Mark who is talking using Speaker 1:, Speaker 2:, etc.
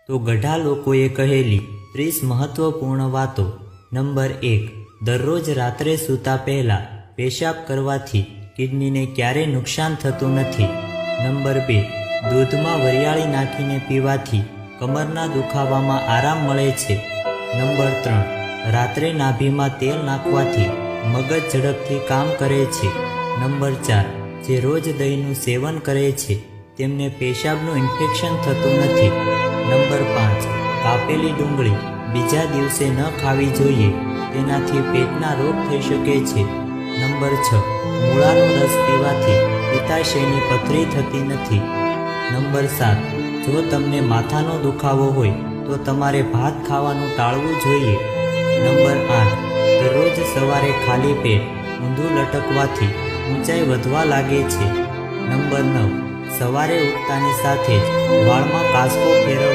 Speaker 1: તો ગઢા લોકોએ કહેલી 30 મહત્વપૂર્ણ વાતો. નંબર 1, દરરોજ રાત્રે સૂતા પહેલાં પેશાબ કરવાથી કિડનીને ક્યારેય નુકસાન થતું નથી. નંબર 2, દૂધમાં વરિયાળી નાખીને પીવાથી કમરના દુખાવામાં આરામ મળે છે. નંબર 3, રાત્રે નાભીમાં તેલ નાખવાથી મગજ ઝડપથી કામ કરે છે. નંબર 4, જે રોજ દહીંનું સેવન કરે છે તેમને પેશાબનું ઇન્ફેક્શન થતું નથી. નંબર 5, કાપેલી ડુંગળી બીજા દિવસે ન ખાવી જોઈએ, તેનાથી પેટના રોગ થઈ શકે છે. નંબર 6, મૂળાનો રસ પીવાથી પિત્તાશયની પથરી થતી નથી. નંબર 7, જો તમને માથાનો દુખાવો હોય તો તમારે ભાત ખાવાનું ટાળવું જોઈએ. નંબર 8, દરરોજ સવારે ખાલી પેટ ઊંધું લટકવાથી ઊંચાઈ વધવા લાગે છે. નંબર 9, સવારે ઉઠતાની સાથે જ વાળમાં કાંસકો ફેરવવો